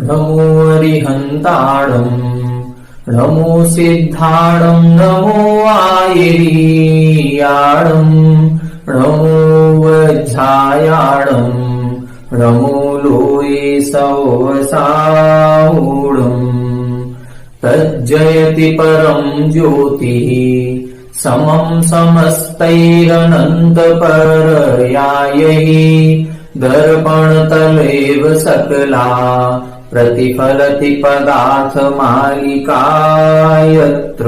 नमो अरिहन्ताणम् नमो सिद्धाणम् नमो आयरीयाणम् नमो वज्रायाणम् नमो लोये सवसाऊढम् तज्जयति परम् ज्योतिः समम् समस्तैरनन्तपरयायै दर्पणतलेव सकला प्रतिफलति पदार्थमालिका यत्र।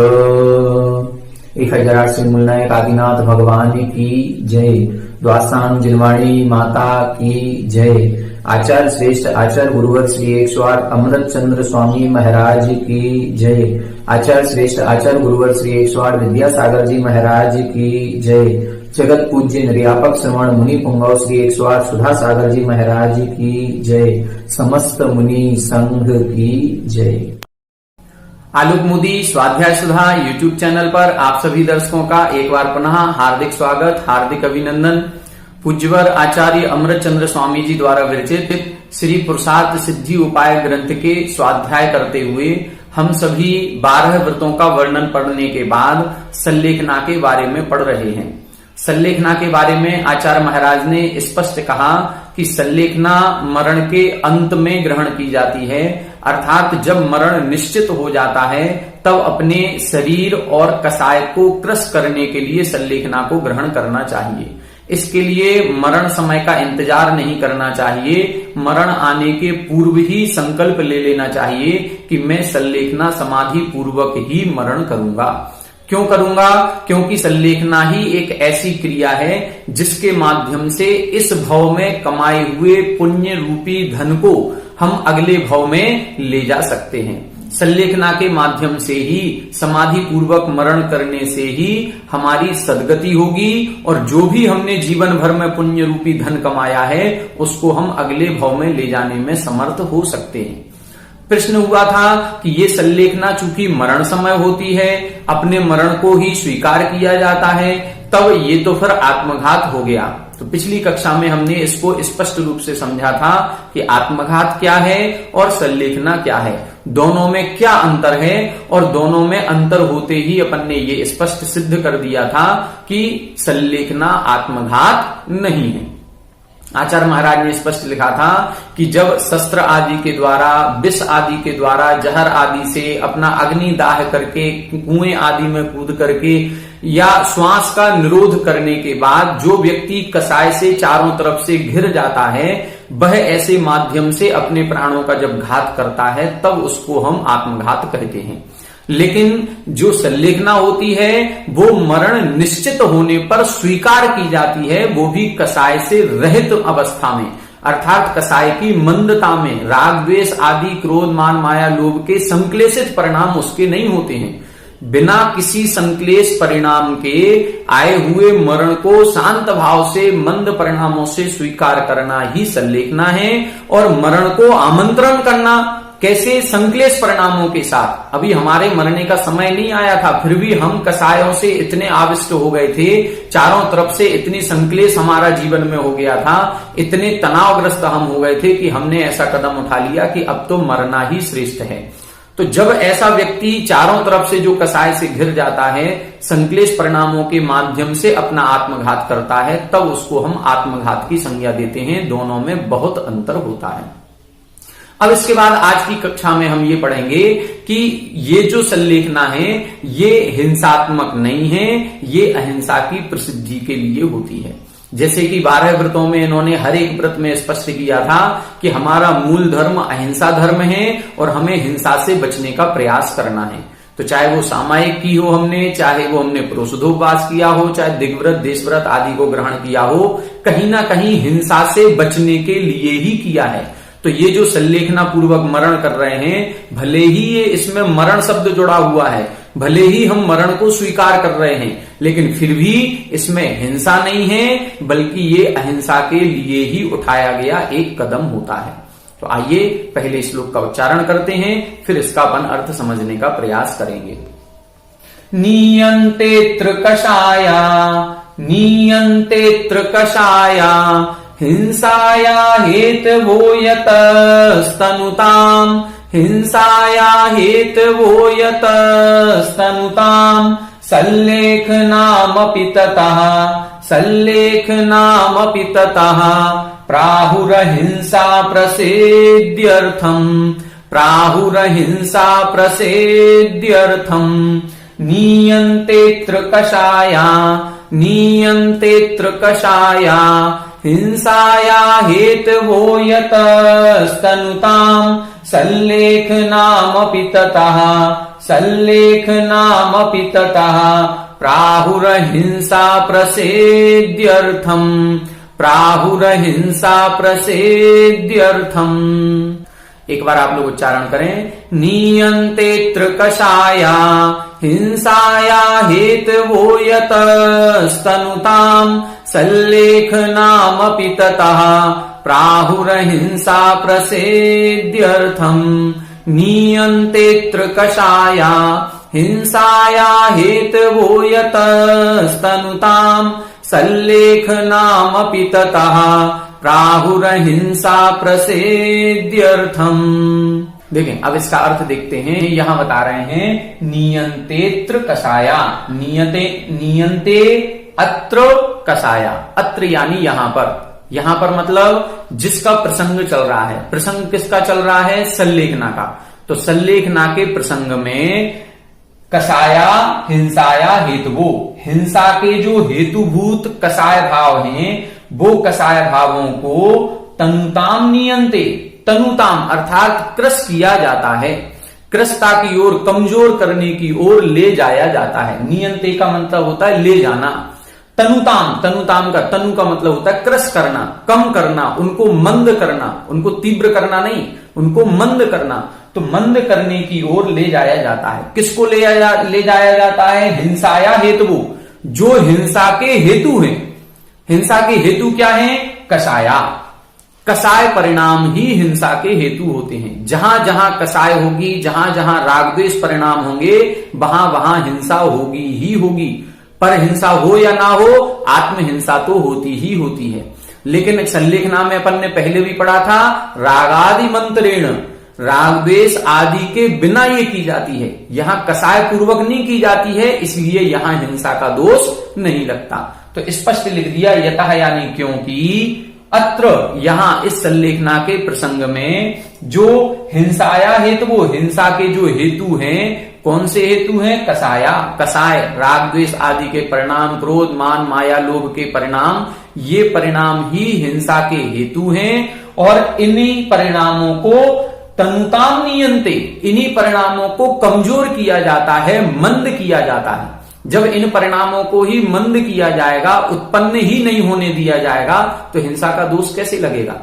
1008 मूलनायक आदिनाथ भगवान की जय। द्वासांग जिनवाणी माता की जय। आचार्य श्रेष्ठ आचार्य गुरुवर श्री 108 अमृत चंद्र स्वामी महाराज की जय। आचार्य श्रेष्ठ आचार्य गुरुवर श्री 108 विद्यासागर जी महाराज की जय। जगत पूज्य निर्यापक श्रवण मुनि पुंगव श्री 108 सुधा सागर जी महाराज की जय। समस्त मुनि संघ की जय। आलोक मोदी स्वाध्याय सुधा यूट्यूब चैनल पर आप सभी दर्शकों का एक बार पुनः हार्दिक स्वागत, हार्दिक अभिनंदन। पूज्यवर आचार्य अमृत चंद्र स्वामी जी द्वारा विरचित श्री पुरुषार्थ सिद्धि उपाय ग्रंथ के स्वाध्याय करते हुए हम सभी 12 व्रतों का वर्णन पढ़ने के बाद सल्लेखना के बारे में पढ़ रहे हैं। सल्लेखना के बारे में आचार्य महाराज ने स्पष्ट कहा कि सल्लेखना मरण के अंत में ग्रहण की जाती है, अर्थात जब मरण निश्चित हो जाता है तब अपने शरीर और कसाय को क्रश करने के लिए सल्लेखना को ग्रहण करना चाहिए। इसके लिए मरण समय का इंतजार नहीं करना चाहिए, मरण आने के पूर्व ही संकल्प ले लेना चाहिए कि मैं सल्लेखना समाधि पूर्वक ही मरण करूंगा। क्यों करूंगा? क्योंकि सल्लेखना ही एक ऐसी क्रिया है जिसके माध्यम से इस भव में कमाए हुए पुण्य रूपी धन को हम अगले भव में ले जा सकते हैं। सल्लेखना के माध्यम से ही, समाधि पूर्वक मरण करने से ही हमारी सद्गति होगी और जो भी हमने जीवन भर में पुण्य रूपी धन कमाया है उसको हम अगले भव में ले जाने में समर्थ हो सकते हैं। प्रश्न हुआ था कि ये सल्लेखना चूंकि मरण समय होती है, अपने मरण को ही स्वीकार किया जाता है, तब ये तो फिर आत्मघात हो गया। तो पिछली कक्षा में हमने इसको स्पष्ट रूप से समझा था कि आत्मघात क्या है और सल्लेखना क्या है, दोनों में क्या अंतर है, और दोनों में अंतर होते ही अपन ने ये स्पष्ट सिद्ध कर दिया था कि सल्लेखना आत्मघात नहीं है। आचार्य महाराज ने स्पष्ट लिखा था कि जब शस्त्र आदि के द्वारा, विष आदि के द्वारा, जहर आदि से अपना अग्नि दाह करके, कुएं आदि में कूद करके या श्वास का निरोध करने के बाद जो व्यक्ति कसाय से चारों तरफ से घिर जाता है, वह ऐसे माध्यम से अपने प्राणों का जब घात करता है तब उसको हम आत्मघात कहते हैं। लेकिन जो सल्लेखना होती है वो मरण निश्चित होने पर स्वीकार की जाती है, वो भी कसाय से रहित अवस्था में, अर्थात कसाय की मंदता में। राग द्वेष आदि क्रोध मान माया लोभ के संक्लेशित परिणाम उसके नहीं होते हैं। बिना किसी संक्लेश परिणाम के आए हुए मरण को शांत भाव से, मंद परिणामों से स्वीकार करना ही सल्लेखना है। और मरण को आमंत्रण करना कैसे? संक्लेश परिणामों के साथ। अभी हमारे मरने का समय नहीं आया था, फिर भी हम कसायों से इतने आविष्ट हो गए थे, चारों तरफ से इतनी संक्लेश हमारा जीवन में हो गया था, इतने तनावग्रस्त हम हो गए थे कि हमने ऐसा कदम उठा लिया कि अब तो मरना ही श्रेष्ठ है। तो जब ऐसा व्यक्ति चारों तरफ से जो कसाय से घिर जाता है, संक्लेश परिणामों के माध्यम से अपना आत्मघात करता है, तब उसको हम आत्मघात की संज्ञा देते हैं। दोनों में बहुत अंतर होता है। अब इसके बाद आज की कक्षा में हम ये पढ़ेंगे कि ये जो सल्लेखना है ये हिंसात्मक नहीं है, ये अहिंसा की प्रसिद्धि के लिए होती है। जैसे कि 12 व्रतों में इन्होंने हर एक व्रत में स्पष्ट किया था कि हमारा मूल धर्म अहिंसा धर्म है और हमें हिंसा से बचने का प्रयास करना है। तो चाहे वो सामायिक की हो हमने, चाहे वो हमने पुरुषोपवास किया हो, चाहे दिग्व्रत देशव्रत आदि को ग्रहण किया हो, कहीं ना कहीं हिंसा से बचने के लिए ही किया है। तो ये जो सल्लेखना पूर्वक मरण कर रहे हैं, भले ही ये इसमें मरण शब्द जुड़ा हुआ है, भले ही हम मरण को स्वीकार कर रहे हैं, लेकिन फिर भी इसमें हिंसा नहीं है, बल्कि ये अहिंसा के लिए ही उठाया गया एक कदम होता है। तो आइए पहले श्लोक का उच्चारण करते हैं, फिर इसका अपन अर्थ समझने का प्रयास करेंगे। नीयन्ते त्रिकषाया, नीयन्ते त्रिकषाया हिंसाया हेतवो यतस्तनुताम् हिंसाया हेतवो यतस्तनुताम् सल्लेखनामपि ततः प्राहुरहिंसा प्रसेद्यर्थम् नीयन्तेऽत्र कषाया हिंसाया हेतवो यतस्तनुताम् सल्लेखनामपि ततः प्राहुरहिंसा प्रसेद्यर्थम्। एक बार आप लोग उच्चारण करें, नीयन्तेऽत्र कषाया हिंसाया हेतवो यतस्तनुताम् सल्लेखनामपि ततः प्राहुरहिंसा प्रसेद्यर्थम्। नीयन्तेऽत्र कषाया हिंसाया हेतवो यतस्तनुताम् सल्लेखनामपि ततः प्राहुरहिंसा प्रसेद्यर्थम्। देखें, अब इसका अर्थ देखते हैं। यहां बता रहे हैं नीयन्तेऽत्र कषाया, नीयन्ते अत्र कषाया। अत्र यानी यहां पर मतलब जिसका प्रसंग चल रहा है। प्रसंग किसका चल रहा है? सल्लेखना का। तो सल्लेखना के प्रसंग में कषाया हिंसाया हेतुवो, हिंसा के जो हेतुभूत कषाय भाव हैं वो कषाय भावों को तनुताम नीयन्ते, तनुताम अर्थात क्रस किया जाता है, क्रसता की ओर, कमजोर करने की ओर ले जाया जाता है। नीयन्ते का मतलब होता है ले जाना। तनुताम का, तनु का मतलब होता है क्रस करना, कम करना, उनको मंद करना, उनको तीव्र करना नहीं, उनको मंद करना। तो मंद करने की ओर ले जाया जाता है। किसको ले जाया जाता है? हिंसाया हेतुवो, जो हिंसा के हेतु हैं। हिंसा के हेतु क्या है? कषाया। कषाय परिणाम ही हिंसा के हेतु होते हैं। जहां जहां कषाय होगी, जहां जहां राग द्वेष परिणाम होंगे, वहां वहां हिंसा होगी ही होगी। पर हिंसा हो या ना हो, आत्महिंसा तो होती ही होती है। लेकिन सल्लेखना में अपन ने पहले भी पढ़ा था, रागादि मंत्रेण, राग द्वेष आदि के बिना ये की जाती है। यहां कषाय पूर्वक नहीं की जाती है, इसलिए यहां हिंसा का दोष नहीं लगता। तो स्पष्ट लिख दिया यतः, यानी क्योंकि अत्र, यहां इस सल्लेखना के प्रसंग में जो हिंसाया हेतुवो, हिंसा के जो हेतु हैं, कौन से हेतु हैं? कषाया, कषाय, राग द्वेष आदि के परिणाम, क्रोध मान माया लोभ के परिणाम, ये परिणाम ही हिंसा के हेतु हैं। और इन्हीं परिणामों को तनुताम नीयन्ते, इन्हीं परिणामों को कमजोर किया जाता है, मंद किया जाता है। जब इन परिणामों को ही मंद किया जाएगा, उत्पन्न ही नहीं होने दिया जाएगा, तो हिंसा का दोष कैसे लगेगा?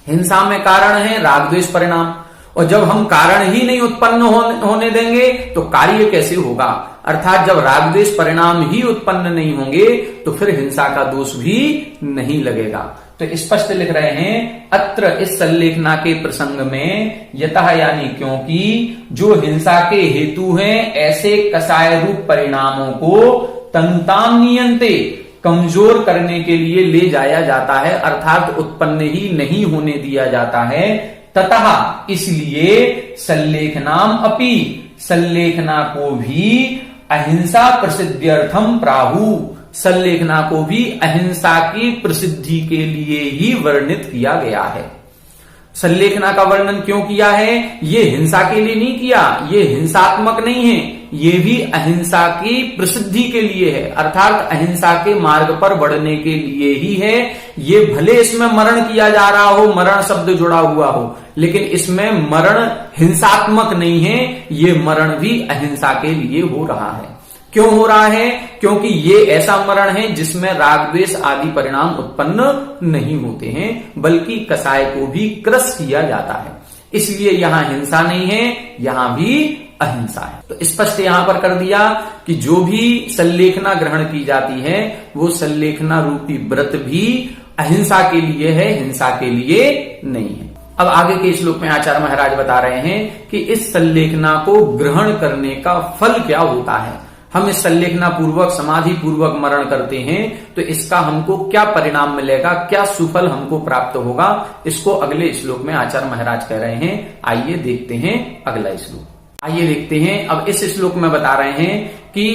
हिंसा में कारण है राग द्वेष परिणाम, और जब हम कारण ही नहीं उत्पन्न होने देंगे तो कार्य कैसे होगा? अर्थात जब राग द्वेष परिणाम ही उत्पन्न नहीं होंगे तो फिर हिंसा का दोष भी नहीं लगेगा। तो स्पष्ट लिख रहे हैं, अत्र, इस सल्लेखना के प्रसंग में, यतः यानी क्योंकि जो हिंसा के हेतु हैं, ऐसे कषाय रूप परिणामों को तनुताम नीयन्ते, कमजोर करने के लिए ले जाया जाता है, अर्थात उत्पन्न ही नहीं होने दिया जाता है। ततः, इसलिए सल्लेखनाम अपि, सल्लेखना को भी अहिंसा प्रसिद्ध्यर्थम प्राहु, सल्लेखना को भी अहिंसा की प्रसिद्धि के लिए ही वर्णित किया गया है। सल्लेखना का वर्णन क्यों किया है? ये हिंसा के लिए नहीं किया, ये हिंसात्मक नहीं है, ये भी अहिंसा की प्रसिद्धि के लिए है, अर्थात अहिंसा के मार्ग पर बढ़ने के लिए ही है। ये भले इसमें मरण किया जा रहा हो, मरण शब्द जुड़ा हुआ हो, लेकिन इसमें मरण हिंसात्मक नहीं है, ये मरण भी अहिंसा के लिए हो रहा है। क्यों हो रहा है? क्योंकि ये ऐसा मरण है जिसमें राग द्वेष आदि परिणाम उत्पन्न नहीं होते हैं, बल्कि कषाय को भी क्रस किया जाता है। इसलिए यहां हिंसा नहीं है, यहां भी अहिंसा है। तो स्पष्ट यहां पर कर दिया कि जो भी सल्लेखना ग्रहण की जाती है, वो सल्लेखना रूपी व्रत भी अहिंसा के लिए है, हिंसा के लिए नहीं है। अब आगे के श्लोक में आचार्य महाराज बता रहे हैं कि इस सल्लेखना को ग्रहण करने का फल क्या होता है। हम इस संलेखना पूर्वक समाधि पूर्वक मरण करते हैं तो इसका हमको क्या परिणाम मिलेगा, क्या सुफल हमको प्राप्त होगा, इसको अगले श्लोक में आचार्य महाराज कह रहे हैं। आइए देखते हैं अगला श्लोक। आइए देखते हैं। अब इस श्लोक में बता रहे हैं कि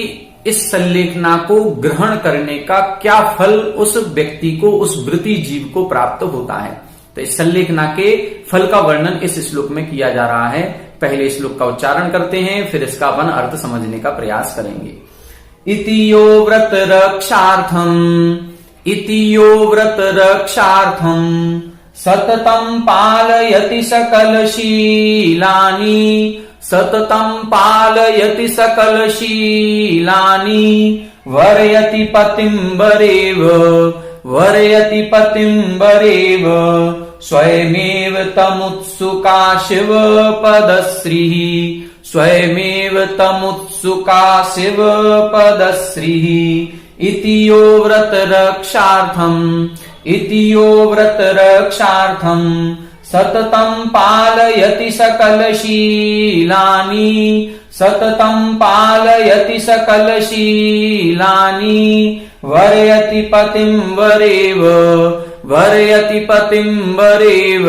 इस संलेखना को ग्रहण करने का क्या फल उस व्यक्ति को, उस वृत्ति जीव को प्राप्त होता है। तो इस संलेखना के फल का वर्णन इस श्लोक में किया जा रहा है। पहले श्लोक का उच्चारण करते हैं, फिर इसका अपन अर्थ समझने का प्रयास करेंगे। इतियो व्रत रक्षार्थम, इतियो व्रत रक्षार्थम सततम पालयति सकल शीलानि, सततम पालयति सकल शीलानि वर्यति पतिं वरेव, वर्यति पतिं वरेव स्वयमेव तमुत्सुका शिव पदश्रीः, स्वयमेव तमुत्सुका शिव पदश्रीः। इतियो व्रत रक्षार्थम, इतियो व्रत रक्षार्थम सततम पालयति सकल शीलानि, सततम पालयति सकल शीलानि वर्यति पतिं वरेव, वर्यति पतिं वरेव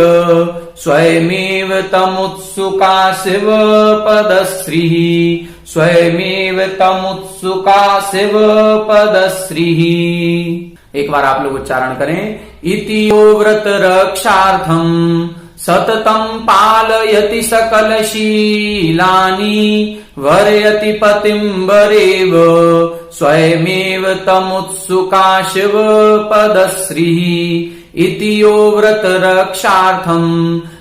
स्वयमेव तमुत्सुका शिव पदश्रीः, स्वयमेव तमुत्सुका शिव पदश्रीः। एक बार आप लोग उच्चारण करें। इतियो व्रत रक्षार्थम सततम पालयति सकल शीलानि वर्यति पतिं वरेव स्वयमेव तमुत्सुका शिव पदश्रीः। इतियो व्रत रक्षार्थम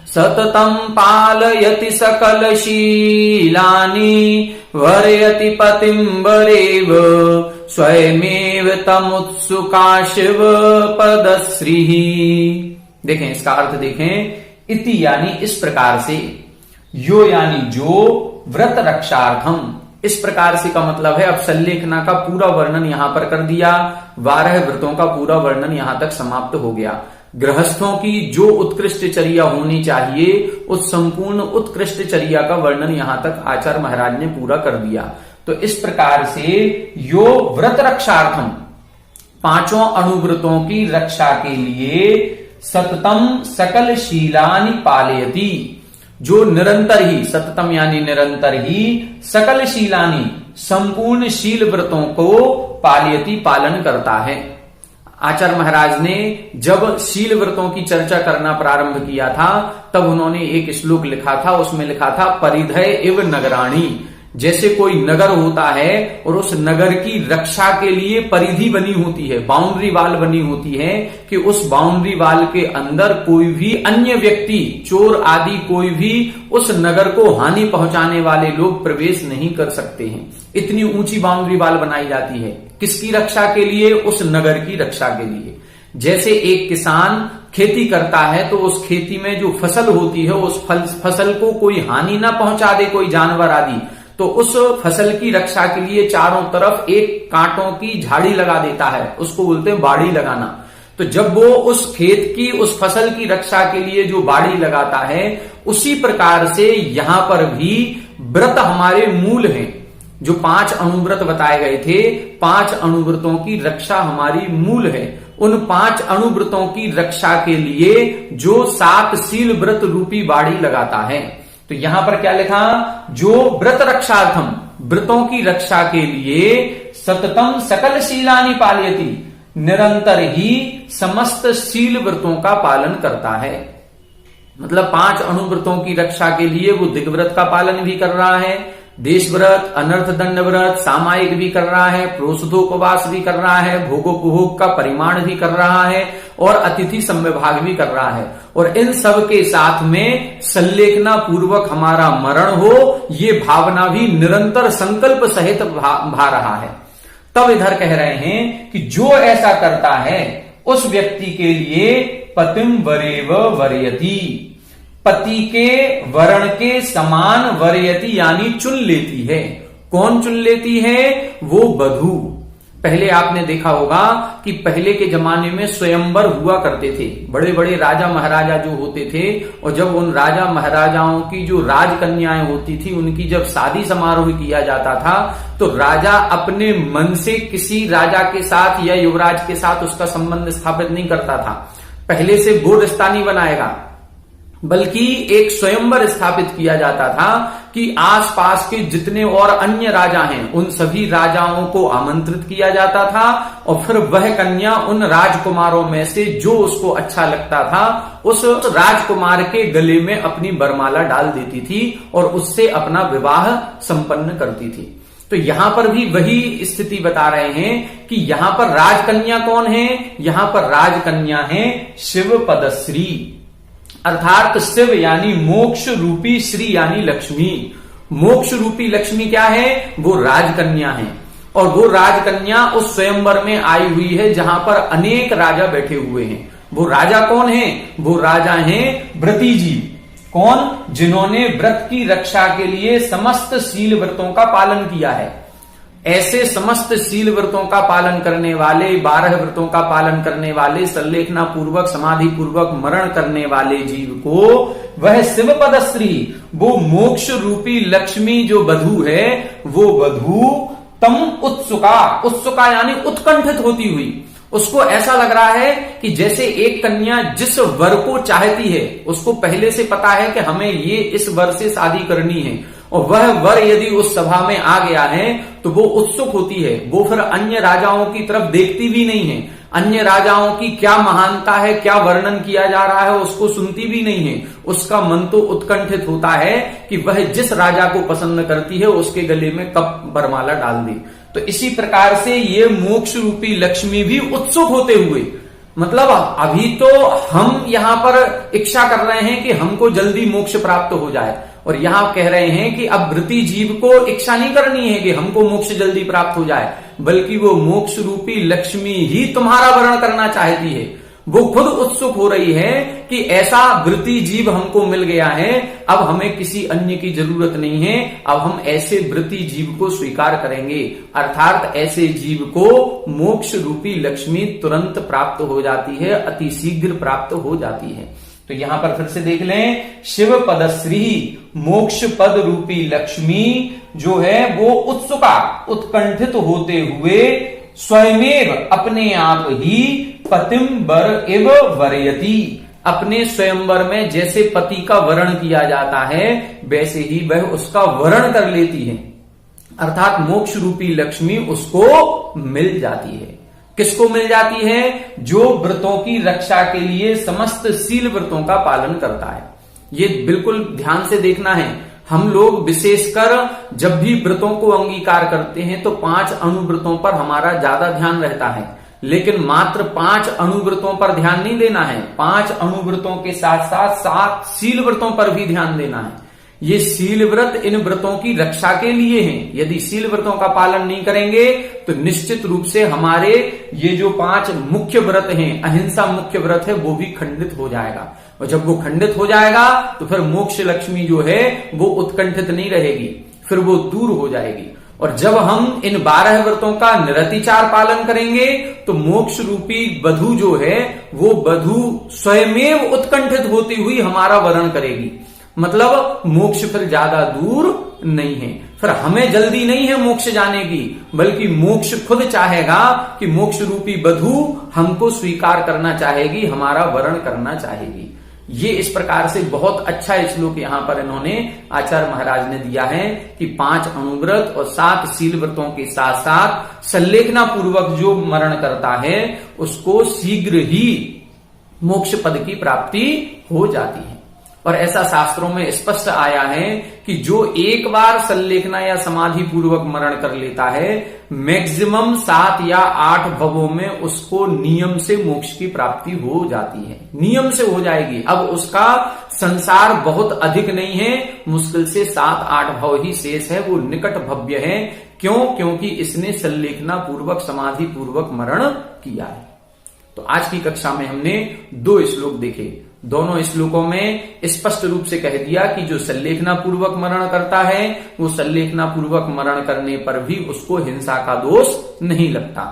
सततम पालयति सकल शीलानि वर्यति पतिं वरेव स्वयमेव तमुत्सुका शिव पदश्रीः। देखें इसका अर्थ देखें। इति यानी इस प्रकार से, यो यानी जो, व्रत रक्षार्थम इस प्रकार से का मतलब है। अब संलेखना का पूरा वर्णन यहां पर कर दिया, 12 व्रतों का पूरा वर्णन यहां तक समाप्त हो गया। गृहस्थों की जो उत्कृष्ट चर्या होनी चाहिए उस संपूर्ण उत्कृष्ट चर्या का वर्णन यहां तक आचार्य महाराज ने पूरा कर दिया। तो इस प्रकार से यो व्रत रक्षार्थम, पांचों अनुव्रतों की रक्षा के लिए सततम सकल शीलानि पालयति, जो निरंतर ही, सततम यानी निरंतर ही, सकल शीलानि संपूर्ण शील व्रतों को पालयति पालन करता है। आचार्य महाराज ने जब शील व्रतों की चर्चा करना प्रारंभ किया था तब उन्होंने एक श्लोक लिखा था, उसमें लिखा था परिधय इव नगराणी। जैसे कोई नगर होता है और उस नगर की रक्षा के लिए परिधि बनी होती है, बाउंड्री वाल बनी होती है कि उस बाउंड्री वाल के अंदर कोई भी अन्य व्यक्ति, चोर आदि कोई भी उस नगर को हानि पहुंचाने वाले लोग प्रवेश नहीं कर सकते हैं। इतनी ऊंची बाउंड्री वाल बनाई जाती है। किसकी रक्षा के लिए? उस नगर की रक्षा के लिए। जैसे एक किसान खेती करता है तो उस खेती में जो फसल होती है उस फसल को कोई हानि ना पहुंचा दे कोई जानवर आदि, तो उस फसल की रक्षा के लिए चारों तरफ एक कांटों की झाड़ी लगा देता है, उसको बोलते हैं बाड़ी लगाना। तो जब वो उस खेत की, उस फसल की रक्षा के लिए जो बाड़ी लगाता है, उसी प्रकार से यहां पर भी व्रत हमारे मूल हैं। जो 5 अनुव्रत बताए गए थे, 5 अनुव्रतों की रक्षा हमारी मूल है। उन 5 अनुव्रतों की रक्षा के लिए जो 7 शील व्रत रूपी बाड़ी लगाता है। तो यहां पर क्या लिखा? जो व्रत रक्षार्थम, व्रतों की रक्षा के लिए सततम सकल शीलानि पालयति, निरंतर ही समस्त शील व्रतों का पालन करता है। मतलब 5 अनुव्रतों की रक्षा के लिए वो दिग्व्रत का पालन भी कर रहा है, देश व्रत, अनर्थ दंड व्रत, सामायिक भी कर रहा है, प्रोषधोपवास भी कर रहा है, भोगोपभोग का परिमाण भी कर रहा है और अतिथि संविभाग भी कर रहा है। और इन सब के साथ में संलेखना पूर्वक हमारा मरण हो, ये भावना भी निरंतर संकल्प सहित भा रहा है। तब इधर कह रहे हैं कि जो ऐसा करता है उस व्यक्ति के लिए पतिम वरेव वरयति, पति के वरण के समान वरयति यानी चुन लेती है। कौन चुन लेती है? वो वधू। पहले आपने देखा होगा कि पहले के जमाने में स्वयंवर हुआ करते थे, बड़े बड़े राजा महाराजा जो होते थे, और जब उन राजा महाराजाओं की जो राजकन्याएं होती थी उनकी जब शादी समारोह किया जाता था तो राजा अपने मन से किसी राजा के साथ या युवराज के साथ उसका संबंध स्थापित नहीं करता था, पहले से वो रिश्ता नहीं बनाएगा, बल्कि एक स्वयंवर स्थापित किया जाता था कि आसपास के जितने और अन्य राजा हैं उन सभी राजाओं को आमंत्रित किया जाता था और फिर वह कन्या उन राजकुमारों में से जो उसको अच्छा लगता था उस राजकुमार के गले में अपनी वरमाला डाल देती थी और उससे अपना विवाह संपन्न करती थी। तो यहां पर भी वही स्थिति बता रहे हैं कि यहां पर राजकन्या कौन है, यहां पर राजकन्या है शिव पदश्री, अर्थात शिव यानी मोक्ष रूपी, श्री यानी लक्ष्मी। मोक्ष रूपी लक्ष्मी क्या है, वो राजकन्या है, और वो राजकन्या उस स्वयंवर में आई हुई है जहां पर अनेक राजा बैठे हुए हैं। वो राजा कौन है, वो राजा हैं व्रतीजीव। कौन, जिन्होंने व्रत की रक्षा के लिए समस्त शील व्रतों का पालन किया है। ऐसे समस्त शील व्रतों का पालन करने वाले, 12 व्रतों का पालन करने वाले, संलेखना पूर्वक समाधि पूर्वक मरण करने वाले जीव को वह शिव पदश्री, वो मोक्ष रूपी लक्ष्मी जो वधू है, वो वधू तम उत्सुका यानी उत्कंठित होती हुई, उसको ऐसा लग रहा है कि जैसे एक कन्या जिस वर को चाहती है, उसको पहले से पता है कि हमें ये इस वर से शादी करनी है, और वह वर यदि उस सभा में आ गया है तो वो उत्सुक होती है, वो फिर अन्य राजाओं की तरफ देखती भी नहीं है, अन्य राजाओं की क्या महानता है, क्या वर्णन किया जा रहा है उसको सुनती भी नहीं है। उसका मन तो उत्कंठित होता है कि वह जिस राजा को पसंद करती है उसके गले में कब वरमाला डाल दे। तो इसी प्रकार से ये मोक्ष रूपी लक्ष्मी भी उत्सुक होते हुए, मतलब अभी तो हम यहां पर इच्छा कर रहे हैं कि हमको जल्दी मोक्ष प्राप्त हो जाए, और यहां कह रहे हैं कि अब वृत्ति जीव को इच्छा नहीं करनी है कि हमको मोक्ष जल्दी प्राप्त हो जाए, बल्कि वो मोक्ष रूपी लक्ष्मी ही तुम्हारा वरण करना चाहती है। वो खुद उत्सुक हो रही है कि ऐसा वृत्ति जीव हमको मिल गया है, अब हमें किसी अन्य की जरूरत नहीं है, अब हम ऐसे वृत्ति जीव को स्वीकार करेंगे, अर्थात ऐसे जीव को मोक्ष रूपी लक्ष्मी तुरंत प्राप्त हो जाती है, अति शीघ्र प्राप्त हो जाती है। तो यहां पर फिर से देख लें, शिव पदश्री मोक्ष पद रूपी लक्ष्मी जो है वो उत्सुका, उत्कंठित होते हुए स्वयमेव अपने आप ही पतिम वर एव वरयति, अपने स्वयंवर में जैसे पति का वरण किया जाता है वैसे ही वह उसका वरण कर लेती है, अर्थात मोक्ष रूपी लक्ष्मी उसको मिल जाती है। किसको मिल जाती है, जो व्रतों की रक्षा के लिए समस्त शील व्रतों का पालन करता है। ये बिल्कुल ध्यान से देखना है, हम लोग विशेषकर जब भी व्रतों को अंगीकार करते हैं तो 5 अनुव्रतों पर हमारा ज्यादा ध्यान रहता है, लेकिन मात्र 5 अनुव्रतों पर ध्यान नहीं देना है, 5 अनुव्रतों के साथ साथ 7 शील व्रतों पर भी ध्यान देना है। ये शील व्रत इन व्रतों की रक्षा के लिए हैं। यदि शील व्रतों का पालन नहीं करेंगे तो निश्चित रूप से हमारे ये जो 5 मुख्य व्रत हैं, अहिंसा मुख्य व्रत है, वो भी खंडित हो जाएगा, और जब वो खंडित हो जाएगा तो फिर मोक्ष लक्ष्मी जो है वो उत्कंठित नहीं रहेगी, फिर वो दूर हो जाएगी। और जब हम इन 12 व्रतों का निरतिचार पालन करेंगे तो मोक्ष रूपी वधू जो है वो वधू स्वयमेव उत्कंठित होती हुई हमारा वरण करेगी, मतलब मोक्ष फिर ज्यादा दूर नहीं है, फिर हमें जल्दी नहीं है मोक्ष जाने की, बल्कि मोक्ष खुद चाहेगा कि मोक्ष रूपी वधू हमको स्वीकार करना चाहेगी, हमारा वरण करना चाहेगी। ये इस प्रकार से बहुत अच्छा श्लोक यहां पर इन्होंने आचार्य महाराज ने दिया है कि 5 अनुव्रत और 7 शील व्रतों के साथ साथ संलेखना पूर्वक जो मरण करता है उसको शीघ्र ही मोक्ष पद की प्राप्ति हो जाती है। और ऐसा शास्त्रों में स्पष्ट आया है कि जो एक बार संलेखना या समाधि पूर्वक मरण कर लेता है, मैक्सिमम 7 या 8 भवों में उसको नियम से मोक्ष की प्राप्ति हो जाती है, नियम से हो जाएगी। अब उसका संसार बहुत अधिक नहीं है, मुश्किल से 7-8 भव ही शेष है, वो निकट भव्य है। क्यों? क्योंकि इसने संलेखना पूर्वक समाधि पूर्वक मरण किया है। तो आज की कक्षा में हमने 2 श्लोक देखे। दोनों श्लोकों में स्पष्ट रूप से कह दिया कि जो संलेखना पूर्वक मरण करता है वो संलेखना पूर्वक मरण करने पर भी उसको हिंसा का दोष नहीं लगता।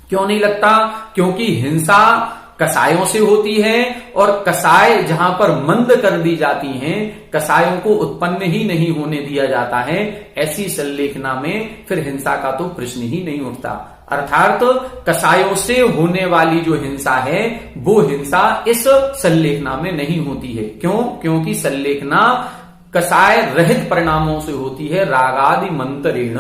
क्यों नहीं लगता? क्योंकि हिंसा कसायों से होती है और कसाय जहां पर मंद कर दी जाती हैं, कसायों को उत्पन्न ही नहीं होने दिया जाता है, ऐसी संलेखना में फिर हिंसा का तो प्रश्न ही नहीं उठता। अर्थात कसायों से होने वाली जो हिंसा है वो हिंसा इस संलेखना में नहीं होती है। क्यों? क्योंकि संलेखना कसाय रहित परिणामों से होती है, रागादि मंत्रेण,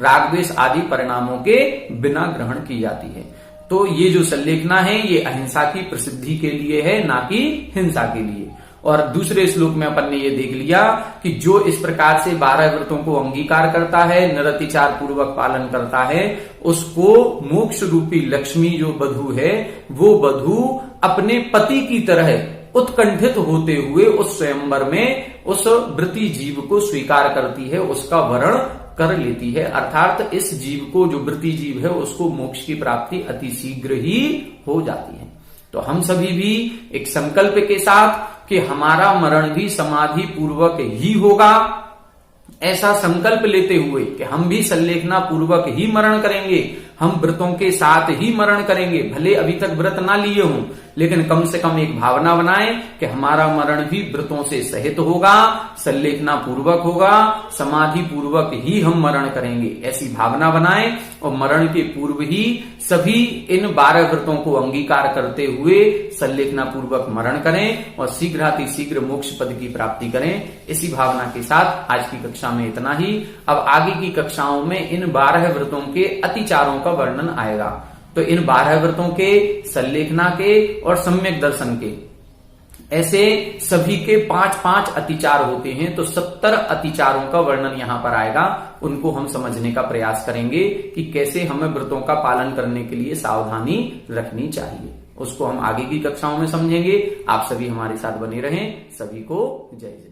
राग द्वेष आदि परिणामों के बिना ग्रहण की जाती है। तो ये जो संलेखना है ये अहिंसा की प्रसिद्धि के लिए है, ना कि हिंसा के लिए। और दूसरे श्लोक में अपन ने ये देख लिया कि जो इस प्रकार से 12 व्रतों को अंगीकार करता है, निरतिचार पूर्वक पालन करता है, उसको मोक्ष रूपी लक्ष्मी जो बधू है वो बधू अपने पति की तरह उत्कंठित होते हुए उस स्वयंवर में उस व्रती जीव को स्वीकार करती है, उसका वरण कर लेती है। अर्थात इस जीव को, जो व्रती जीव है, उसको मोक्ष की प्राप्ति अति शीघ्र ही हो जाती है। तो हम सभी भी एक संकल्प के साथ कि हमारा मरण भी समाधि पूर्वक ही होगा, ऐसा संकल्प लेते हुए कि हम भी संलेखना पूर्वक ही मरण करेंगे, हम व्रतों के साथ ही मरण करेंगे, भले अभी तक व्रत ना लिए हों, लेकिन कम से कम एक भावना बनाएं कि हमारा मरण भी व्रतों से सहित होगा, संलेखना पूर्वक होगा, समाधि पूर्वक ही हम मरण करेंगे, ऐसी भावना बनाएं और मरण के पूर्व ही सभी इन 12 व्रतों को अंगीकार करते हुए संलेखना पूर्वक मरण करें और शीघ्र मोक्ष पद की प्राप्ति करें। इसी भावना के साथ आज की कक्षा में इतना ही। अब आगे की कक्षाओं में इन 12 व्रतों के अतिचारों का वर्णन आएगा। तो इन 12 व्रतों के, संलेखना के और सम्यक दर्शन के, ऐसे सभी के 5-5 अतिचार होते हैं। तो 70 अतिचारों का वर्णन यहां पर आएगा। उनको हम समझने का प्रयास करेंगे कि कैसे हमें व्रतों का पालन करने के लिए सावधानी रखनी चाहिए। उसको हम आगे की कक्षाओं में समझेंगे। आप सभी हमारे साथ बने रहें। सभी को जय जय।